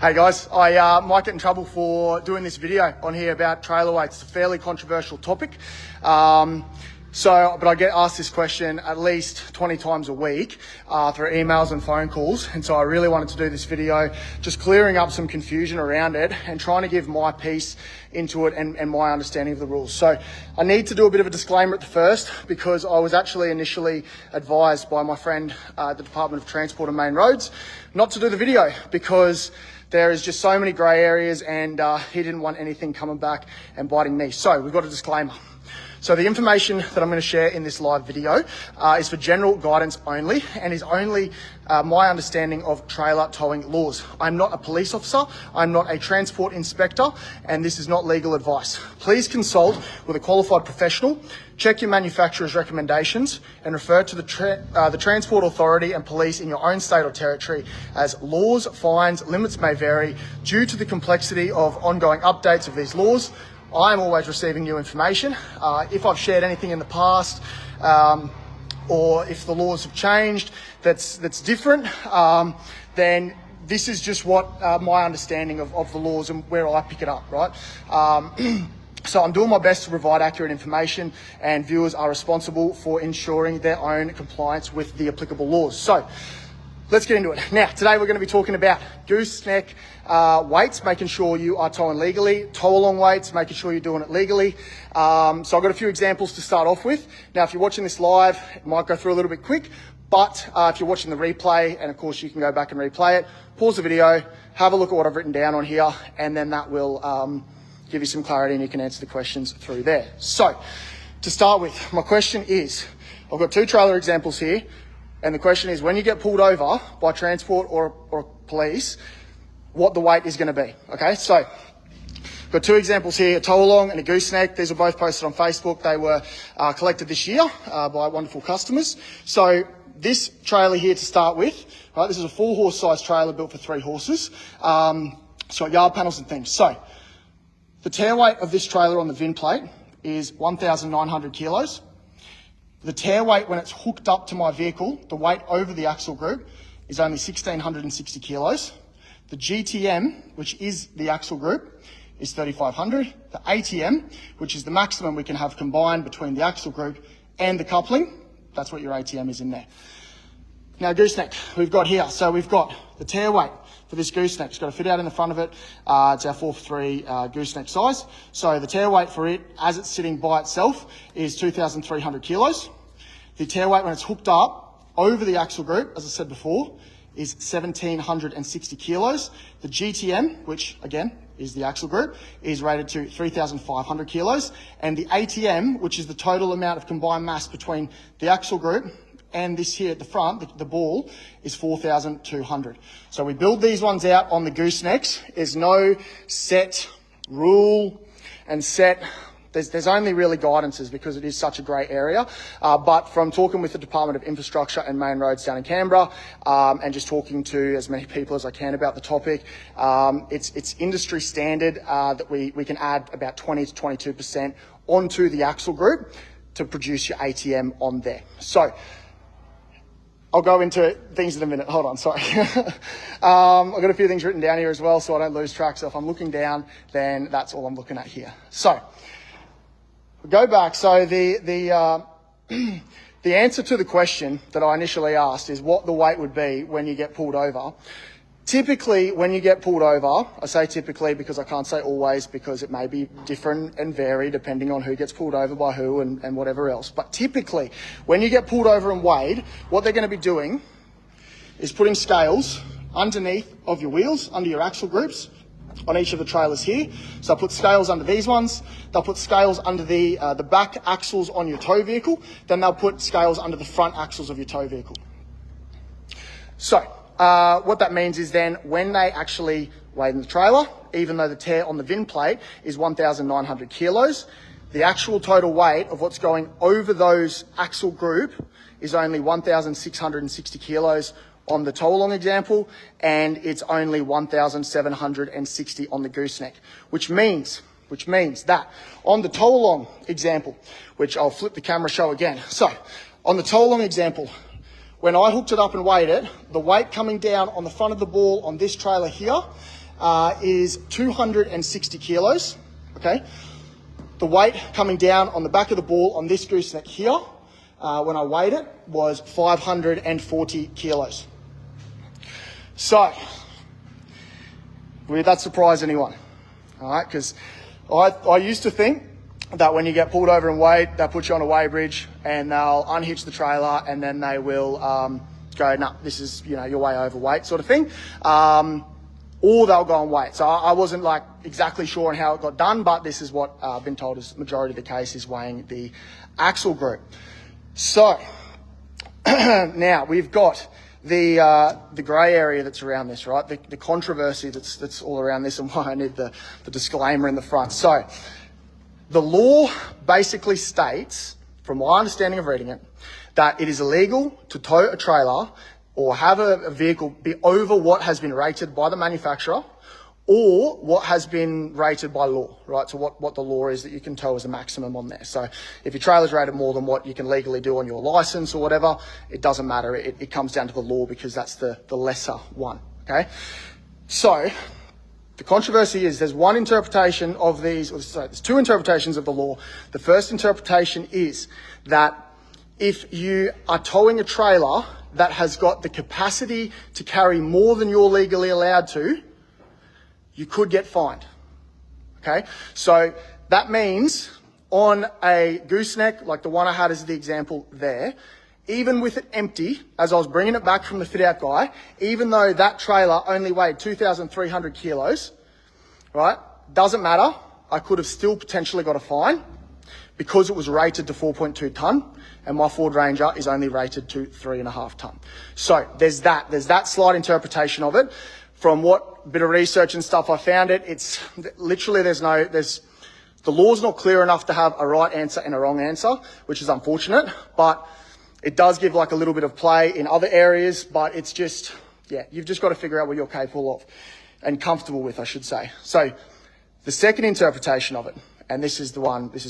Hey guys, I might get in trouble for doing this video on here about trailer weights. It's a fairly controversial topic. But I get asked this question at least 20 times a week through emails and phone calls. And so I really wanted to do this video, just clearing up some confusion around it and trying to give my piece into it and my understanding of the rules. So I need to do a bit of a disclaimer at the first, because I was actually initially advised by my friend at the Department of Transport and Main Roads not to do the video because there is just so many grey areas and he didn't want anything coming back and biting me. So we've got a disclaimer. So the information that I'm going to share in this live video is for general guidance only and is only my understanding of trailer towing laws. I'm not a police officer, I'm not a transport inspector, and this is not legal advice. Please consult with a qualified professional, check your manufacturer's recommendations, and refer to the Transport Authority and police in your own state or territory, as laws, fines, limits may vary due to the complexity of ongoing updates of these laws. I'm always receiving new information. If I've shared anything in the past, or if the laws have changed that's different, then this is just what my understanding of the laws and where I pick it up, right? So I'm doing my best to provide accurate information, and viewers are responsible for ensuring their own compliance with the applicable laws. So let's get into it. Now, today we're going to be talking about gooseneck weights, making sure you are towing legally, tow-along weights, making sure you're doing it legally. So I've got a few examples to start off with. Now, if you're watching this live, it might go through a little bit quick, but if you're watching the replay, and of course you can go back and replay it, pause the video, have a look at what I've written down on here, and then that will give you some clarity and you can answer the questions through there. So, to start with, my question is, I've got two trailer examples here. And the question is, when you get pulled over by transport or police, what the weight is going to be. Okay, so I've got two examples here, a tow-along and a gooseneck. These were both posted on Facebook. They were collected this year by wonderful customers. So this trailer here to start with, right, this is a 4-horse size trailer built for 3 horses. It's got yard panels and things. So the tear weight of this trailer on the VIN plate is 1,900 kilos. The tear weight when it's hooked up to my vehicle, the weight over the axle group, is only 1,660 kilos. The GTM, which is the axle group, is 3,500. The ATM, which is the maximum we can have combined between the axle group and the coupling, that's what your ATM is in there. Now, gooseneck, we've got here. So we've got the tear weight for this gooseneck. It's got a fit out in the front of it. It's our 4x3 gooseneck size. So the tear weight for it, as it's sitting by itself, is 2,300 kilos. The tear weight when it's hooked up over the axle group, as I said before, is 1,760 kilos. The GTM, which again is the axle group, is rated to 3,500 kilos. And the ATM, which is the total amount of combined mass between the axle group and this here at the front, the ball, is 4,200. So we build these ones out on the goosenecks. There's no set rule and set. There's only really guidances because it is such a grey area. But from talking with the Department of Infrastructure and Main Roads down in Canberra, and just talking to as many people as I can about the topic, it's industry standard that we can add about 20 to 22% onto the axle group to produce your ATM on there. So I'll go into things in a minute. Hold on, sorry. I've got a few things written down here as well so I don't lose track. So if I'm looking down, then that's all I'm looking at here. So go back. So the answer to the question that I initially asked is what the weight would be when you get pulled over. Typically, when you get pulled over, I say typically because I can't say always, because it may be different and vary depending on who gets pulled over by who and whatever else. But typically, when you get pulled over and weighed, what they're going to be doing is putting scales underneath of your wheels, under your axle groups, on each of the trailers here. So I'll put scales under these ones. They'll put scales under the back axles on your tow vehicle. Then they'll put scales under the front axles of your tow vehicle. So what that means is then when they actually weigh in the trailer, even though the tear on the VIN plate is 1,900 kilos, the actual total weight of what's going over those axle group is only 1,660 kilos on the tow-along example, and it's only 1,760 on the gooseneck, which means that on the tow-along example, which I'll flip the camera show again. So on the tow-along example, when I hooked it up and weighed it, the weight coming down on the front of the ball on this trailer here is 260 kilos, okay? The weight coming down on the back of the ball on this gooseneck here, when I weighed it, was 540 kilos. So, will that surprise anyone? All right, because I used to think that when you get pulled over and weighed, they'll put you on a weigh bridge and they'll unhitch the trailer and then they will go, no, this is, you're way overweight sort of thing. Or they'll go on weight. So I wasn't like exactly sure on how it got done, but this is what I've been told is the majority of the case is weighing the axle group. So now we've got the grey area that's around this, right? The controversy that's all around this, and why I need the disclaimer in the front. So the law basically states, from my understanding of reading it, that it is illegal to tow a trailer or have a vehicle be over what has been rated by the manufacturer or what has been rated by law, right? So what the law is that you can tow as a maximum on there. So if your trailer's rated more than what you can legally do on your license or whatever, it doesn't matter. It comes down to the law because that's the lesser one, okay? So the controversy is there's one interpretation of these, there's two interpretations of the law. The first interpretation is that if you are towing a trailer that has got the capacity to carry more than you're legally allowed to, you could get fined, okay? So that means on a gooseneck, like the one I had as the example there, even with it empty, as I was bringing it back from the fit-out guy, even though that trailer only weighed 2,300 kilos, right, doesn't matter, I could have still potentially got a fine because it was rated to 4.2 tonne, and my Ford Ranger is only rated to 3.5 tonne. So there's that slight interpretation of it. From what bit of research and stuff I found it's literally the law's not clear enough to have a right answer and a wrong answer, which is unfortunate, but it does give like a little bit of play in other areas, but it's just, yeah, you've just got to figure out what you're capable of and comfortable with, I should say. So the second interpretation of it, and this is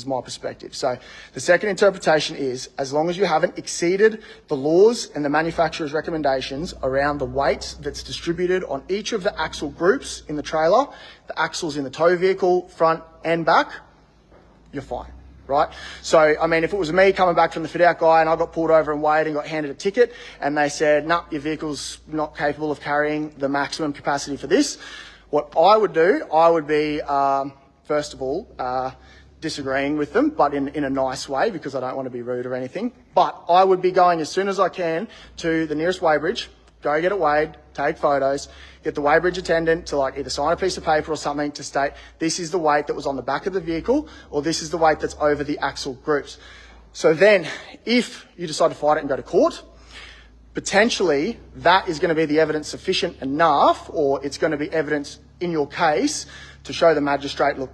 my perspective. So the second interpretation is, as long as you haven't exceeded the laws and the manufacturer's recommendations around the weight that's distributed on each of the axle groups in the trailer, the axles in the tow vehicle, front and back, you're fine, right? So, I mean, if it was me coming back from the fit-out guy and I got pulled over and weighed and got handed a ticket and they said, no, your vehicle's not capable of carrying the maximum capacity for this, what I would do, I would be, first of all, disagreeing with them, but in a nice way, because I don't want to be rude or anything. But I would be going as soon as I can to the nearest weighbridge, go get it weighed, take photos, get the weighbridge attendant to like either sign a piece of paper or something to state this is the weight that was on the back of the vehicle, or this is the weight that's over the axle groups. So then, if you decide to fight it and go to court, potentially that is going to be the evidence sufficient enough, or it's going to be evidence in your case to show the magistrate, look,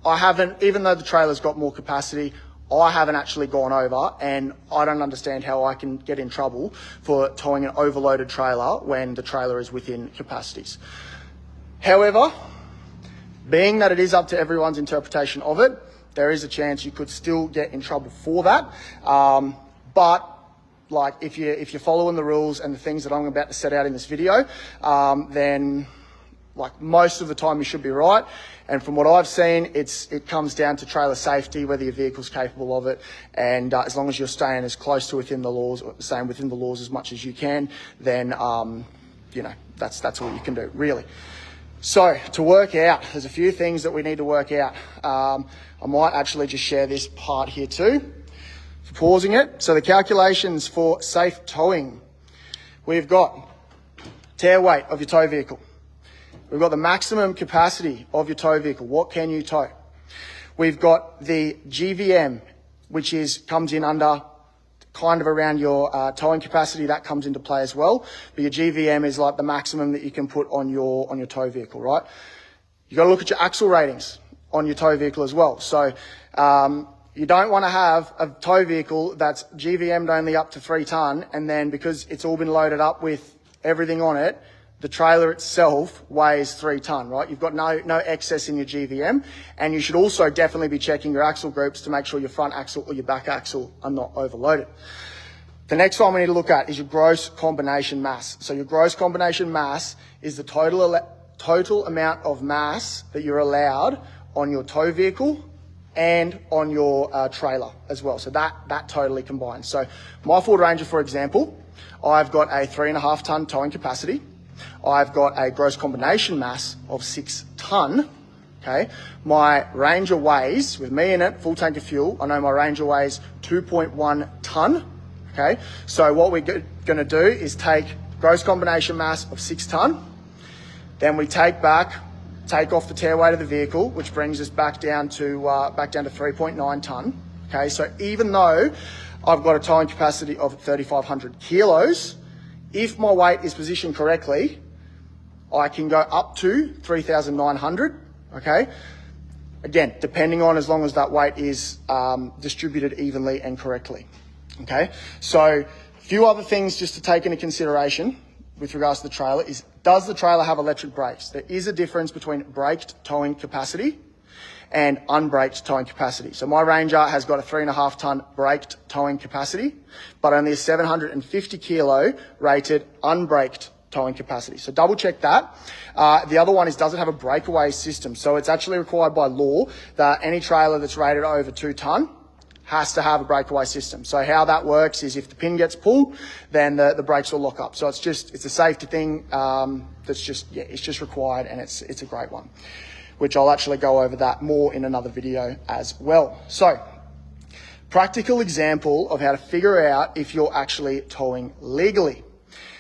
I haven't, even though the trailer's got more capacity, I haven't actually gone over, and I don't understand how I can get in trouble for towing an overloaded trailer when the trailer is within capacities. However, being that it is up to everyone's interpretation of it, there is a chance you could still get in trouble for that. But like if you're following the rules and the things that I'm about to set out in this video, then like most of the time you should be right. And from what I've seen, it comes down to trailer safety, whether your vehicle's capable of it. And as long as you're staying as close to within the laws, or staying within the laws as much as you can, then, that's all you can do, really. So to work out, there's a few things that we need to work out. I might actually just share this part here too, for pausing it. So the calculations for safe towing. We've got tare weight of your tow vehicle. We've got the maximum capacity of your tow vehicle. What can you tow? We've got the GVM, which comes in under kind of around your towing capacity. That comes into play as well. But your GVM is like the maximum that you can put on your tow vehicle, right? You got to look at your axle ratings on your tow vehicle as well. So you don't want to have a tow vehicle that's GVM'd only up to 3 tonne, and then because it's all been loaded up with everything on it, the trailer itself weighs 3 tonne, right? You've got no excess in your GVM, and you should also definitely be checking your axle groups to make sure your front axle or your back axle are not overloaded. The next one we need to look at is your gross combination mass. So your gross combination mass is the total total amount of mass that you're allowed on your tow vehicle and on your trailer as well. So that totally combines. So my Ford Ranger, for example, I've got a 3.5 ton towing capacity. I've got a gross combination mass of 6 ton. Okay, my Ranger weighs, with me in it, full tank of fuel, I know my Ranger weighs 2.1 ton. Okay, so what we're going to do is take gross combination mass of 6 ton, then we take off the tare weight of the vehicle, which brings us back down to 3.9 ton. Okay, so even though I've got a towing capacity of 3,500 kilos, if my weight is positioned correctly, I can go up to 3,900. Okay, again, depending on, as long as that weight is distributed evenly and correctly. Okay, so a few other things just to take into consideration with regards to the trailer is, does the trailer have electric brakes? There is a difference between braked towing capacity and unbraked towing capacity. So my Ranger has got a 3.5 ton braked towing capacity, but only a 750 kilo rated unbraked towing capacity. So double check that. The other one is, does it have a breakaway system? So it's actually required by law that any trailer that's rated over 2 ton has to have a breakaway system. So how that works is, if the pin gets pulled, then the brakes will lock up. So it's a safety thing it's just required, and it's a great one, which I'll actually go over that more in another video as well. So practical example of how to figure out if you're actually towing legally.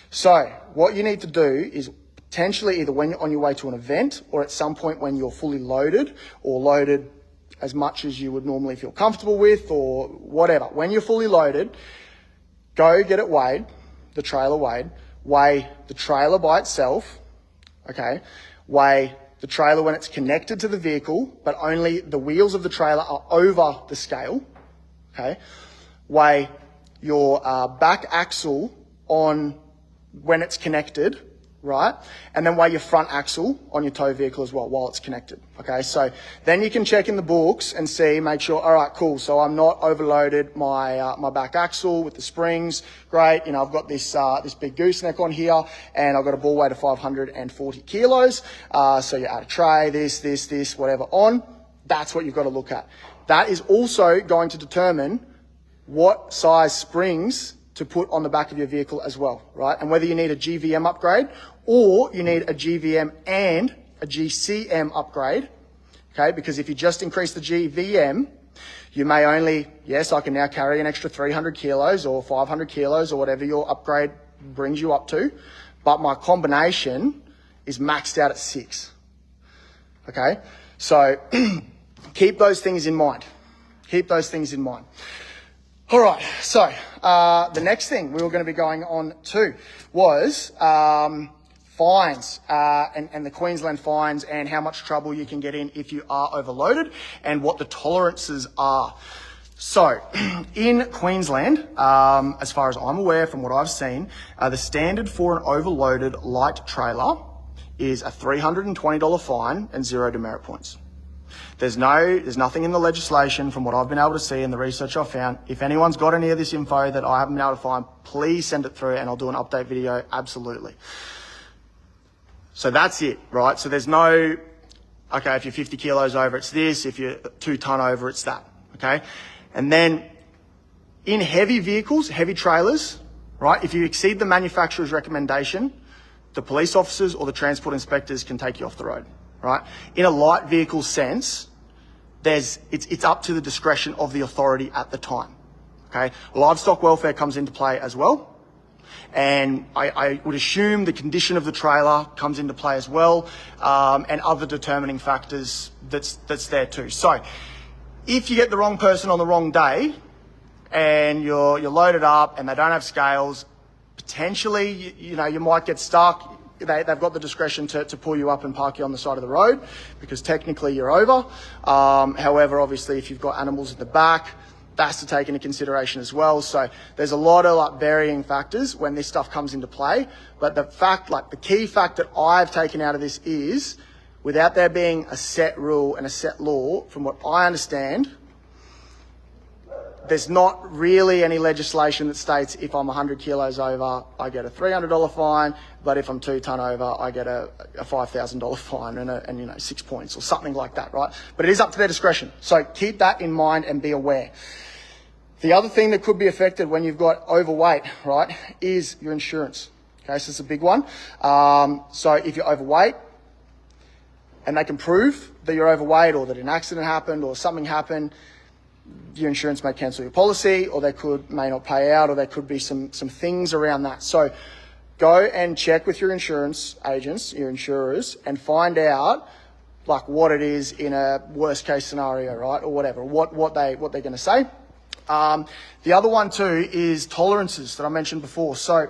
So what you need to do is, potentially either when you're on your way to an event or at some point when you're fully loaded, or loaded as much as you would normally feel comfortable with, or whatever, when you're fully loaded, go get it weighed, the trailer weighed, weigh the trailer by itself, okay, weigh the trailer when it's connected to the vehicle, but only the wheels of the trailer are over the scale, okay, weigh your back axle on when it's connected, right? And then weigh your front axle on your tow vehicle as well while it's connected, okay? So then you can check in the books and see, make sure, all right, cool, so I'm not overloaded my my back axle with the springs, great, you know, I've got this big gooseneck on here, and I've got a ball weight of 540 kilos, so you add a tray, this, whatever on, that's what you've got to look at. That is also going to determine what size springs to put on the back of your vehicle as well, right? And whether you need a GVM upgrade or you need a GVM and a GCM upgrade, okay? Because if you just increase the GVM, you may only, yes, I can now carry an extra 300 kilos or 500 kilos or whatever your upgrade brings you up to, but my combination is maxed out at 6, okay? So keep those things in mind. Keep those things in mind. All right, so the next thing we were going to be going on to was fines and the Queensland fines, and how much trouble you can get in if you are overloaded, and what the tolerances are. So in Queensland, as far as I'm aware from what I've seen, the standard for an overloaded light trailer is a $320 fine and 0 demerit points. There's nothing in the legislation from what I've been able to see and the research I've found. If anyone's got any of this info that I haven't been able to find, please send it through and I'll do an update video, absolutely. So that's it, right? So there's no, okay, if you're 50 kilos over, it's this. If you're 2 ton over, it's that, okay? And then in heavy vehicles, heavy trailers, right? If you exceed the manufacturer's recommendation, the police officers or the transport inspectors can take you off the road. Right? In a light vehicle sense, it's up to the discretion of the authority at the time. Okay? Livestock welfare comes into play as well. And I would assume the condition of the trailer comes into play as well, and other determining factors that's there too. So if you get the wrong person on the wrong day and you're loaded up and they don't have scales, potentially, you know, you might get stuck. They've got the discretion to pull you up and park you on the side of the road, because technically you're over. However, obviously, if you've got animals at the back, that's to take into consideration as well. So there's a lot of varying factors when this stuff comes into play. But the key fact that I've taken out of this is, without there being a set rule and a set law, from what I understand, there's not really any legislation that states if I'm 100 kilos over, I get a $300 fine, but if I'm 2 ton over, I get a $5,000 fine and 6 points or something like that, right? But it is up to their discretion. So keep that in mind and be aware. The other thing that could be affected when you've got overweight, right, is your insurance. Okay, so it's a big one. So if you're overweight and they can prove that you're overweight or that an accident happened or something happened, your insurance may cancel your policy, or may not pay out, or there could be some things around that. So go and check with your insurance agents, your insurers, and find out like what it is in a worst case scenario, right, or whatever, what they're going to say. The other one too is tolerances that I mentioned before. So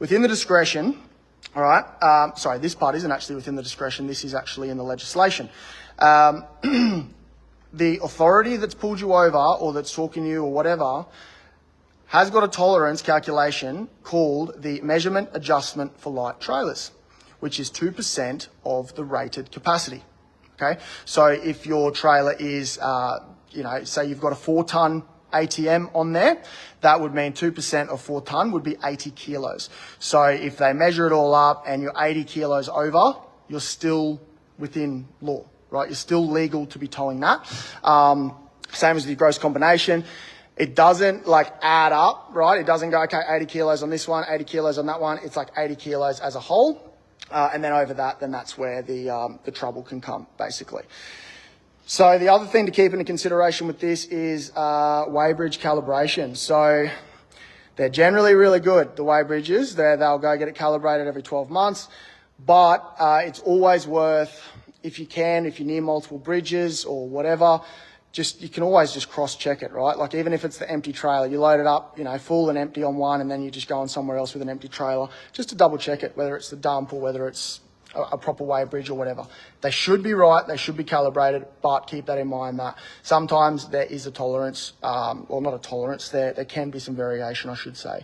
within the discretion, all right, sorry, this part isn't actually within the discretion. This is actually in the legislation. The authority that's pulled you over or that's talking to you or whatever has got a tolerance calculation called the measurement adjustment for light trailers, which is 2% of the rated capacity. Okay, so if your trailer is, say you've got a 4 ton ATM on there, that would mean 2% of 4 ton would be 80 kilos. So if they measure it all up and you're 80 kilos over, you're still within law, right? You're still legal to be towing that. Same as the gross combination. It doesn't like add up, right? It doesn't go, okay, 80 kilos on this one, 80 kilos on that one. It's like 80 kilos as a whole. And then over that, then that's where the trouble can come, basically. So the other thing to keep into consideration with this is weighbridge calibration. So they're generally really good, the weighbridges. They'll go get it calibrated every 12 months. But it's always worth, if you're near multiple bridges or whatever, you can always just cross-check it, right? Like even if it's the empty trailer, you load it up, full and empty on one, and then you just go on somewhere else with an empty trailer, just to double check it, whether it's the dump or whether it's a proper weighbridge or whatever. They should be right, they should be calibrated, but keep that in mind that sometimes there is a tolerance, or not a tolerance, there can be some variation, I should say,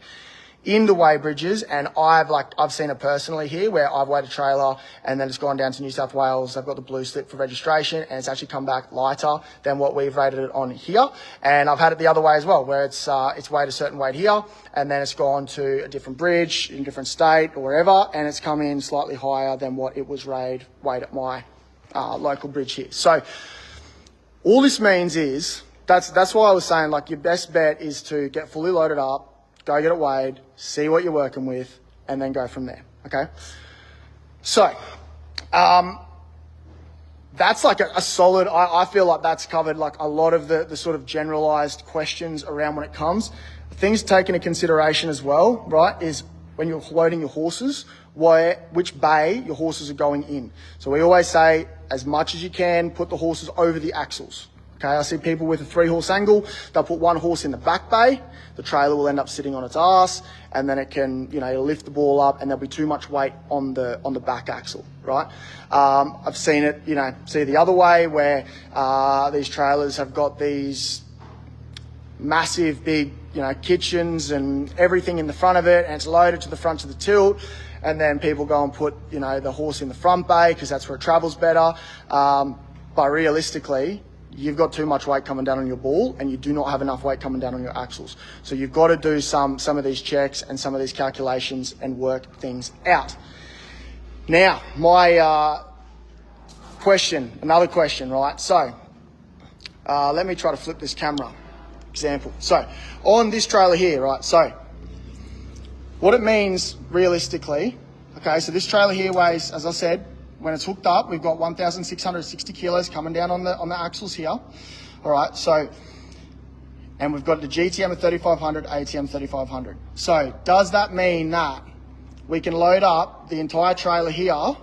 in the weighbridges. And I've seen it personally here where I've weighed a trailer and then it's gone down to New South Wales. They've got the blue slip for registration and it's actually come back lighter than what we've rated it on here. And I've had it the other way as well, where it's weighed a certain weight here and then it's gone to a different bridge in a different state or wherever, and it's come in slightly higher than what it was weighed at my local bridge here. So all this means is, that's why I was saying, like, your best bet is to get fully loaded up, go get it weighed, see what you're working with, and then go from there, okay? So, that's like a solid, I feel like that's covered like a lot of the sort of generalized questions around when it comes. Things to take into consideration as well, right, is when you're loading your horses, which bay your horses are going in. So we always say, as much as you can, put the horses over the axles. Okay, I see people with a 3-horse angle, they'll put one horse in the back bay, the trailer will end up sitting on its ass, and then it can, it'll lift the ball up and there'll be too much weight on the back axle, right? I've seen it, see the other way where these trailers have got these massive big, kitchens and everything in the front of it, and it's loaded to the front of the tilt, and then people go and put, the horse in the front bay because that's where it travels better. But realistically, you've got too much weight coming down on your ball and you do not have enough weight coming down on your axles. So you've got to do some of these checks and some of these calculations and work things out. Now, my another question, right? So let me try to flip this camera example. So on this trailer here, right? So what it means realistically, okay, so this trailer here weighs, as I said, when it's hooked up, we've got 1,660 kilos coming down on the axles here. All right, so, and we've got the GTM of 3,500, ATM 3,500. So does that mean that we can load up the entire trailer here,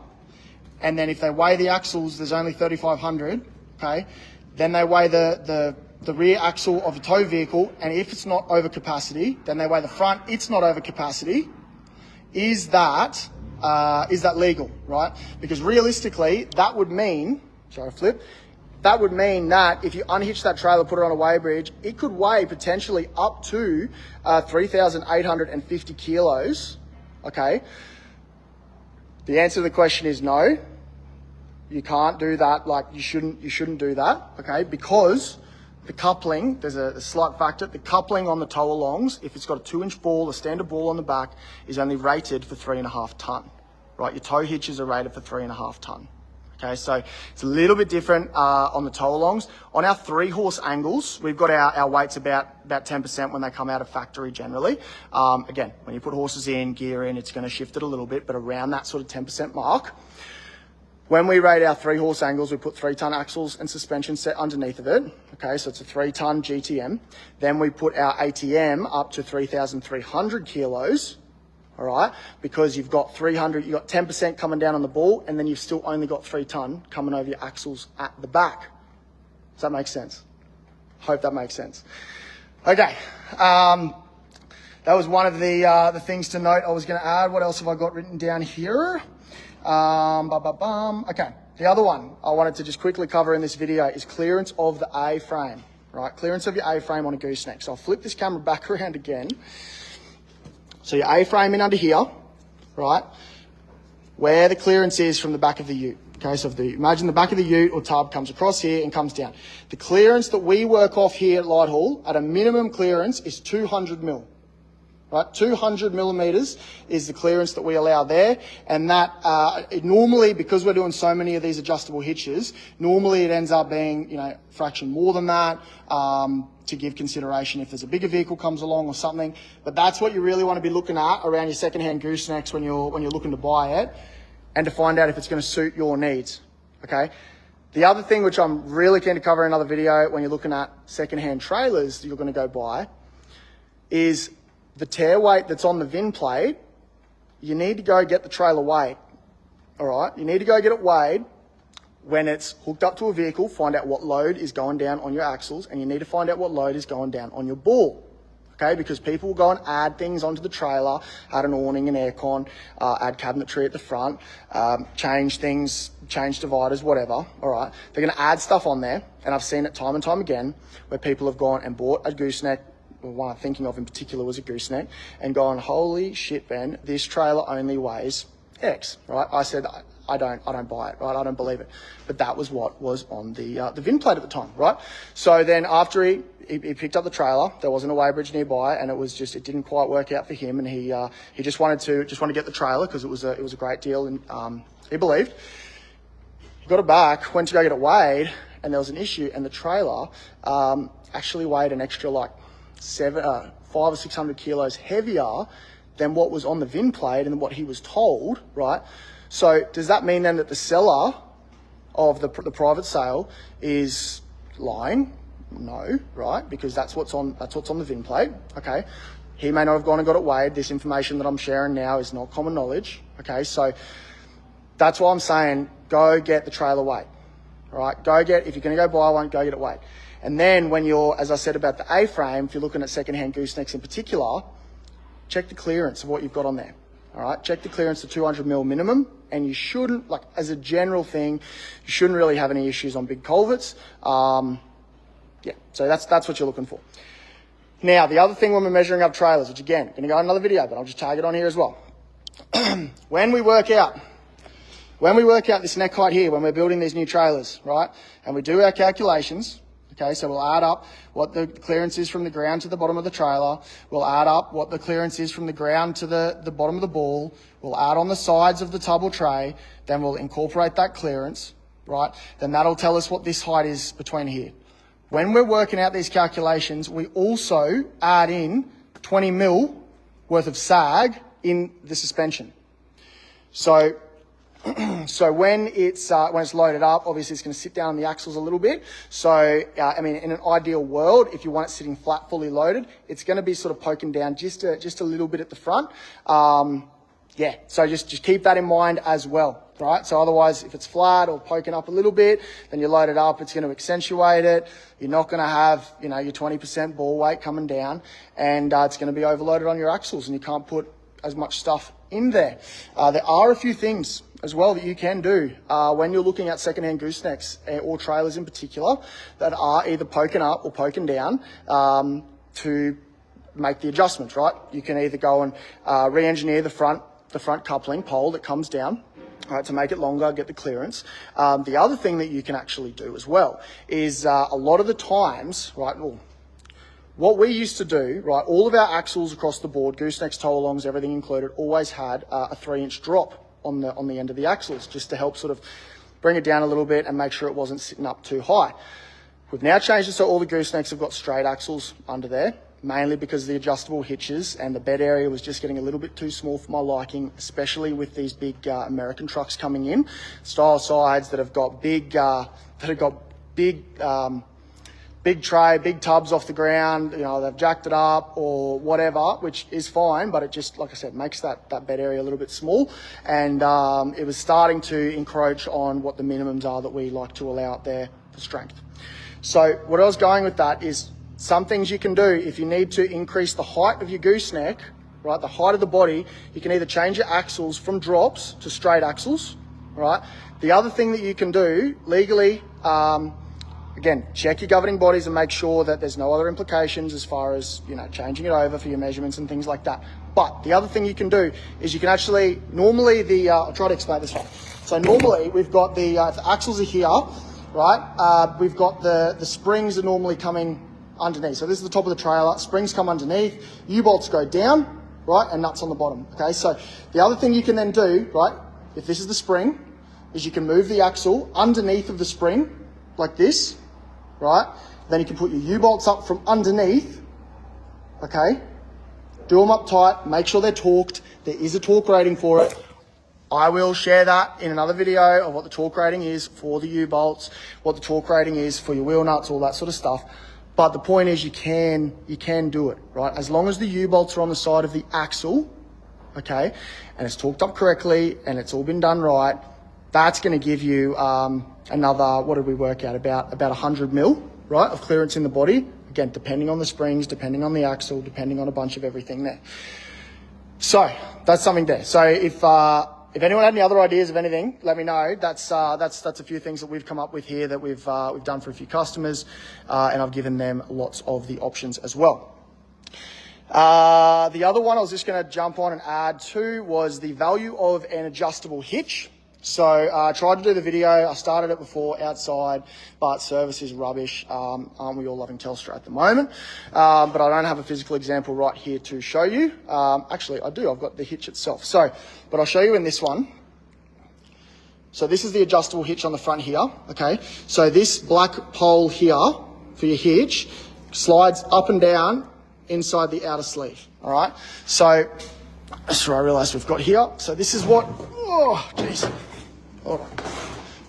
and then if they weigh the axles, there's only 3,500, okay? Then they weigh the rear axle of the tow vehicle, and if it's not over capacity, then they weigh the front, it's not over capacity. Is that legal, right? Because realistically, that would mean, that would mean that if you unhitch that trailer, put it on a weighbridge, it could weigh potentially up to 3,850 kilos, okay? The answer to the question is no. You can't do that, like you shouldn't do that, okay? Because the coupling, there's a slight factor. The coupling on the tow alongs, if it's got a 2-inch ball, a standard ball on the back, is only rated for 3.5 ton, right? Your tow hitches are rated for 3.5 ton. Okay, so it's a little bit different on the tow alongs. On our 3-horse angles, we've got our weights about 10% when they come out of factory generally. Again, when you put horses in, gear in, it's going to shift it a little bit, but around that sort of 10% mark. When we rate our 3-horse angles, we put 3-ton axles and suspension set underneath of it. Okay, so it's a 3-ton GTM. Then we put our ATM up to 3,300 kilos. All right, because you've got 10% coming down on the ball, and then you've still only got 3 ton coming over your axles at the back. Does that make sense? Hope that makes sense. Okay, that was one of the things to note I was going to add. What else have I got written down here? Okay, the other one I wanted to just quickly cover in this video is clearance of the A-frame. Right, clearance of your A-frame on a gooseneck. So I'll flip this camera back around again. So your A-frame in under here, right, where the clearance is from the back of the ute. Okay, so imagine the back of the ute or tub comes across here and comes down. The clearance that we work off here at Lighthall at a minimum clearance is 200 mil. Right, 200 millimeters is the clearance that we allow there, and that normally, because we're doing so many of these adjustable hitches, normally it ends up being, you know, a fraction more than that to give consideration if there's a bigger vehicle comes along or something. But that's what you really want to be looking at around your secondhand goosenecks when you're looking to buy it, and to find out if it's going to suit your needs. Okay. The other thing which I'm really keen to cover in another video when you're looking at secondhand trailers that you're going to go buy is the tear weight that's on the VIN plate. You need to go get the trailer weighed. All right, you need to go get it weighed when it's hooked up to a vehicle. Find out what load is going down on your axles, and you need to find out what load is going down on your ball. Okay, because people will go and add things onto the trailer, add an awning, an aircon, add cabinetry at the front, change things, change dividers, whatever. All right, they're going to add stuff on there, and I've seen it time and time again where people have gone and bought a gooseneck. The one I'm thinking of in particular was a gooseneck, and gone, holy shit, Ben, this trailer only weighs X, right? I said, I don't buy it, right? I don't believe it. But that was what was on the VIN plate at the time, right? So then after he picked up the trailer, there wasn't a weighbridge nearby, and it didn't quite work out for him, and he just wanted to get the trailer because it was a great deal, and he believed. He got it back, went to go get it weighed, and there was an issue, and the trailer actually weighed an extra 500 or 600 kilos heavier than what was on the VIN plate and what he was told, right? So does that mean then that the seller of the private sale is lying? No, right? Because that's what's on the VIN plate. Okay, he may not have gone and got it weighed. This information that I'm sharing now is not common knowledge. Okay, so that's why I'm saying go get the trailer weighed. All right, if you're going to go buy one, go get it weighed. And then when as I said about the A-frame, if you're looking at secondhand goosenecks in particular, check the clearance of what you've got on there. All right, check the clearance to 200 mil minimum, and you shouldn't, as a general thing, you shouldn't really have any issues on big culverts. Yeah, so that's what you're looking for. Now, the other thing when we're measuring up trailers, which again, going to go in another video, but I'll just tag it on here as well. When we work out this neck height here, when we're building these new trailers, right, and we do our calculations. Okay, so we'll add up what the clearance is from the ground to the bottom of the trailer. We'll add up what the clearance is from the ground to the bottom of the ball. We'll add on the sides of the tub or tray. Then we'll incorporate that clearance, right? Then that'll tell us what this height is between here. When we're working out these calculations, we also add in 20 mil worth of sag in the suspension. So when it's loaded up, obviously it's going to sit down on the axles a little bit. So, in an ideal world, if you want it sitting flat, fully loaded, it's going to be sort of poking down just a little bit at the front. So just keep that in mind as well, right? So otherwise, if it's flat or poking up a little bit, then you load it up, it's going to accentuate it. You're not going to have, your 20% ball weight coming down, and it's going to be overloaded on your axles, and you can't put as much stuff in there. There are a few things as well that you can do when you're looking at secondhand goosenecks or trailers in particular that are either poking up or poking down to make the adjustments, right? You can either go and re-engineer the front coupling pole that comes down, right, to make it longer, get the clearance. The other thing that you can actually do as well is a lot of the times, right, well, what we used to do, right, all of our axles across the board, goosenecks, tow-alongs, everything included, always had a 3-inch drop on the end of the axles, just to help sort of bring it down a little bit and make sure it wasn't sitting up too high. We've now changed it so all the goosenecks have got straight axles under there, mainly because of the adjustable hitches, and the bed area was just getting a little bit too small for my liking, especially with these big American trucks coming in, style sides that have got big tray, big tubs off the ground, you know, they've jacked it up or whatever, which is fine, but it just, like I said, makes that bed area a little bit small. And it was starting to encroach on what the minimums are that we like to allow up there for strength. So what I was going with that is some things you can do if you need to increase the height of your gooseneck, right, the height of the body, you can either change your axles from drops to straight axles, right? The other thing that you can do legally, again, check your governing bodies and make sure that there's no other implications as far as, you know, changing it over for your measurements and things like that. But the other thing you can do is you can actually, normally I'll try to explain this one. So normally we've got if the axles are here, right, we've got the springs are normally coming underneath. So this is the top of the trailer, springs come underneath, U-bolts go down, right, and nuts on the bottom, okay? So the other thing you can then do, right, if this is the spring, is you can move the axle underneath of the spring, like this, right? Then you can put your U-bolts up from underneath, okay? Do them up tight, make sure they're torqued. There is a torque rating for it. I will share that in another video of what the torque rating is for the U-bolts, what the torque rating is for your wheel nuts, all that sort of stuff. But the point is you can do it, right? As long as the U-bolts are on the side of the axle, okay, and it's torqued up correctly and it's all been done right, that's going to give you another, what did we work out, about 100 mil, right, of clearance in the body. Again, depending on the springs, depending on the axle, depending on a bunch of everything there. So that's something there. So if anyone had any other ideas of anything, let me know. That's a few things that we've come up with here that we've done for a few customers, and I've given them lots of the options as well. The other one I was just going to jump on and add to was the value of an adjustable hitch. So I tried to do the video. I started it before outside, but service is rubbish. Aren't we all loving Telstra at the moment? But I don't have a physical example right here to show you. Actually, I do. I've got the hitch itself. But I'll show you in this one. So this is the adjustable hitch on the front here. Okay. So this black pole here for your hitch slides up and down inside the outer sleeve. All right. So that's what I realised we've got here. So this is what. Oh, jeez. Hold on.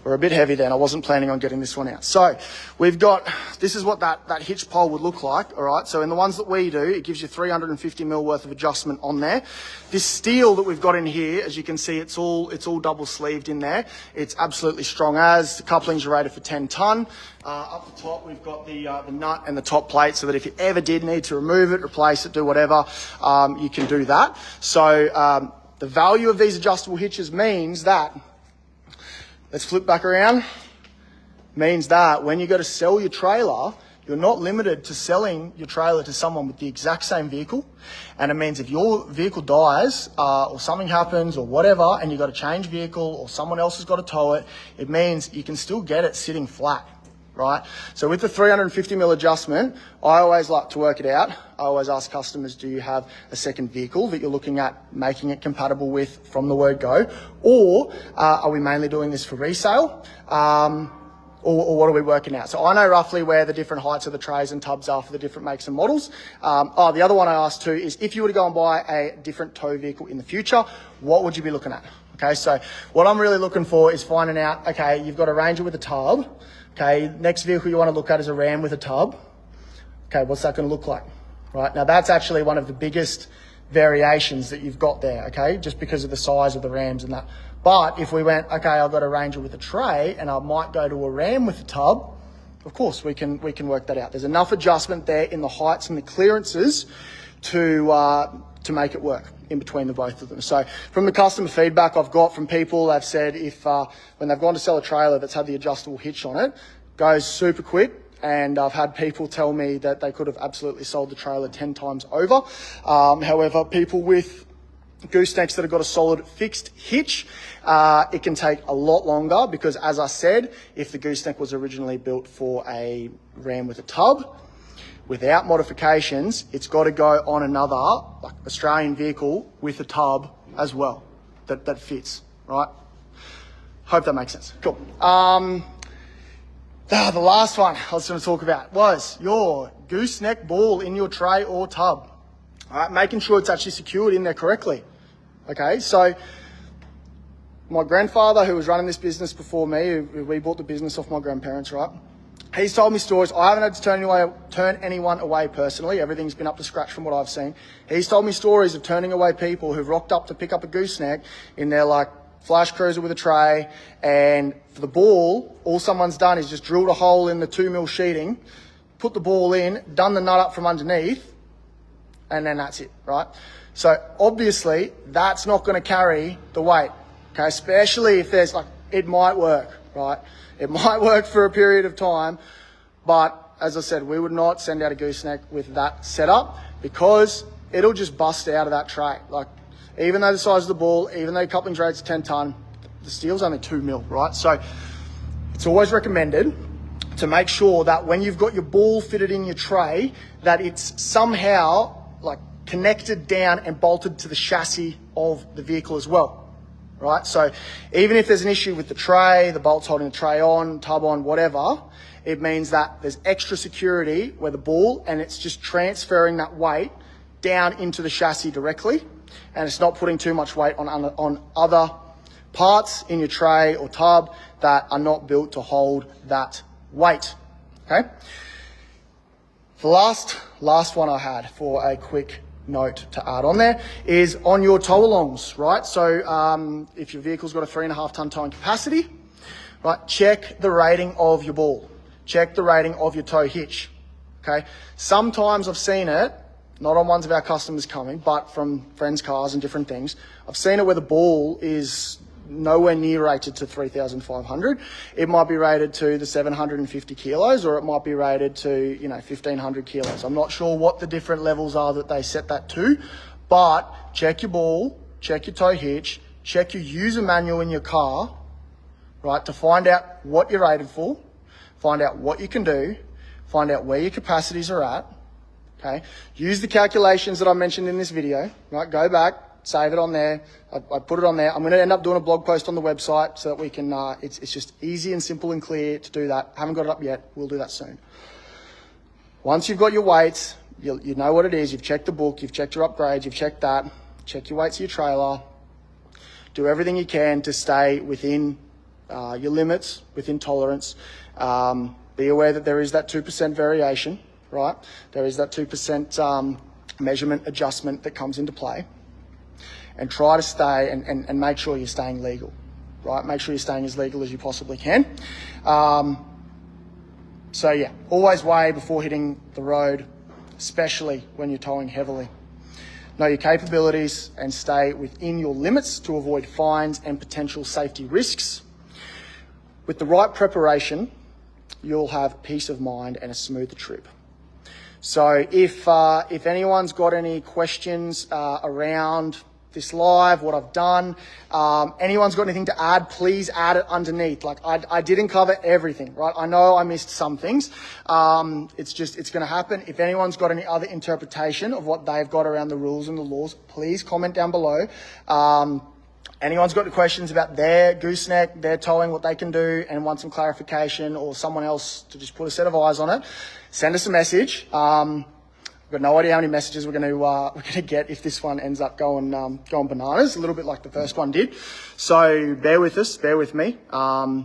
We're a bit heavy then. I wasn't planning on getting this one out. So we've got, this is what that hitch pole would look like, all right? So in the ones that we do, it gives you 350 mil worth of adjustment on there. This steel that we've got in here, as you can see, it's all double sleeved in there. It's absolutely strong as. The couplings are rated for 10 ton. Up the top, we've got the nut and the top plate so that if you ever did need to remove it, replace it, do whatever, you can do that. So the value of these adjustable hitches means that, let's flip back around, means that when you go to sell your trailer, you're not limited to selling your trailer to someone with the exact same vehicle. And it means if your vehicle dies or something happens or whatever, and you've got to change vehicle or someone else has got to tow it, it means you can still get it sitting flat, right? So with the 350 mil adjustment, I always like to work it out. I always ask customers, do you have a second vehicle that you're looking at making it compatible with from the word go? Or are we mainly doing this for resale? Or what are we working out? So I know roughly where the different heights of the trays and tubs are for the different makes and models. The other one I asked too is if you were to go and buy a different tow vehicle in the future, what would you be looking at? Okay, so what I'm really looking for is finding out, okay, you've got a Ranger with a tub. Okay, next vehicle you want to look at is a Ram with a tub. Okay, what's that going to look like? Right, now that's actually one of the biggest variations that you've got there, okay, just because of the size of the Rams and that. But if we went, okay, I've got a Ranger with a tray and I might go to a Ram with a tub, of course we can work that out. There's enough adjustment there in the heights and the clearances to make it work in between the both of them. So from the customer feedback I've got from people, they've said if when they've gone to sell a trailer that's had the adjustable hitch on it, goes super quick. And I've had people tell me that they could have absolutely sold the trailer 10 times over. However, people with goosenecks that have got a solid fixed hitch, it can take a lot longer because, as I said, if the gooseneck was originally built for a ram with a tub, without modifications, it's got to go on another like Australian vehicle with a tub as well that fits, right? Hope that makes sense. Cool. The last one I was going to talk about was your gooseneck ball in your tray or tub. All right, making sure it's actually secured in there correctly. Okay, so my grandfather, who was running this business before me, we bought the business off my grandparents, right? He's told me stories. I haven't had to turn anyone away personally. Everything's been up to scratch from what I've seen. He's told me stories of turning away people who've rocked up to pick up a gooseneck in their like flash cruiser with a tray, and for the ball, all someone's done is just drilled a hole in the 2mm sheeting, put the ball in, done the nut up from underneath, and then that's it, right? So obviously that's not going to carry the weight, okay? Especially if there's like, it might work, right? It might work for a period of time, but as I said, we would not send out a gooseneck with that setup because it'll just bust out of that tray. Like, even though the size of the ball, even though coupling's rate's 10 ton, the steel's only 2mm, right? So it's always recommended to make sure that when you've got your ball fitted in your tray, that it's somehow like connected down and bolted to the chassis of the vehicle as well, right? So even if there's an issue with the tray, the bolts holding the tray on, tub on, whatever, it means that there's extra security where the ball, and it's just transferring that weight down into the chassis directly, and it's not putting too much weight on other parts in your tray or tub that are not built to hold that weight, okay? The last one I had for a quick note to add on there is on your tow alongs, right? So if your vehicle's got a 3.5 ton towing capacity, right, check the rating of your ball. Check the rating of your tow hitch, okay? Sometimes I've seen it, not on ones of our customers coming, but from friends' cars and different things. I've seen it where the ball is nowhere near rated to 3,500. It might be rated to the 750 kilos, or it might be rated to, 1,500 kilos. I'm not sure what the different levels are that they set that to, but check your ball, check your tow hitch, check your user manual in your car, right, to find out what you're rated for, find out what you can do, find out where your capacities are at. Okay, use the calculations that I mentioned in this video, right? Go back, save it on there. I put it on there. I'm going to end up doing a blog post on the website so that we can, it's just easy and simple and clear to do that. Haven't got it up yet. We'll do that soon. Once you've got your weights, you know what it is. You've checked the book, you've checked your upgrades, you've checked that. Check your weights of your trailer. Do everything you can to stay within your limits, within tolerance. Be aware that there is that 2% variation. Right? There is that 2% measurement adjustment that comes into play. And try to stay and make sure you're staying legal, right? Make sure you're staying as legal as you possibly can. So yeah, always weigh before hitting the road, especially when you're towing heavily. Know your capabilities and stay within your limits to avoid fines and potential safety risks. With the right preparation, you'll have peace of mind and a smoother trip. So if anyone's got any questions around this live, what I've done, anyone's got anything to add, please add it underneath. Like I didn't cover everything, right? I know I missed some things. It's going to happen. If anyone's got any other interpretation of what they've got around the rules and the laws, please comment down below. Anyone's got any questions about their gooseneck, their towing, what they can do, and want some clarification, or someone else to just put a set of eyes on it, send us a message. I've got no idea how many messages we're going to get if this one ends up going bananas, a little bit like the first one did. So bear with us, bear with me. I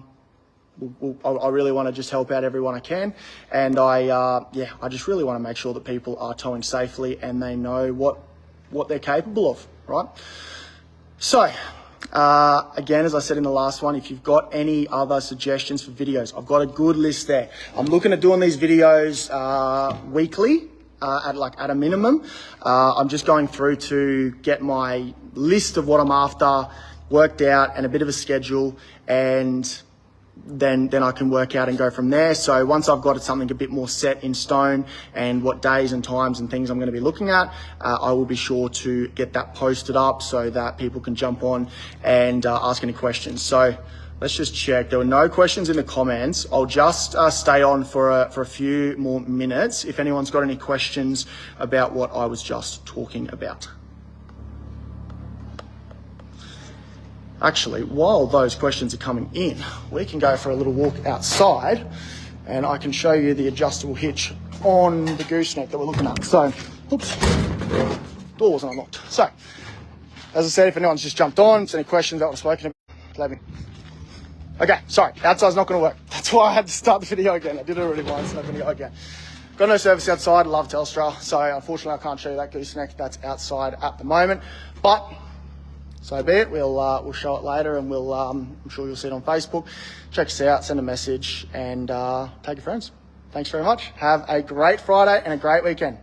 really want to just help out everyone I can, and I just really want to make sure that people are towing safely and they know what they're capable of, right? So, again, as I said in the last one, if you've got any other suggestions for videos, I've got a good list there. I'm looking at doing these videos weekly at a minimum. I'm just going through to get my list of what I'm after worked out and a bit of a schedule. And then I can work out and go from there. So once I've got something a bit more set in stone and what days and times and things I'm going to be looking at, I will be sure to get that posted up so that people can jump on and ask any questions. So let's just check. There were no questions in the comments. I'll just stay on for a few more minutes if anyone's got any questions about what I was just talking about. Actually, while those questions are coming in, we can go for a little walk outside and I can show you the adjustable hitch on the gooseneck that we're looking at. So, oops, door wasn't unlocked. So, as I said, if anyone's just jumped on, any questions that I've spoken about, let me. Okay, sorry, outside's not going to work. That's why I had to start the video again. I did it already once, not going to go again. Got no service outside, love Telstra, so unfortunately I can't show you that gooseneck that's outside at the moment, but so be it. We'll show it later, and I'm sure you'll see it on Facebook. Check us out, send a message, and take your friends. Thanks very much. Have a great Friday and a great weekend.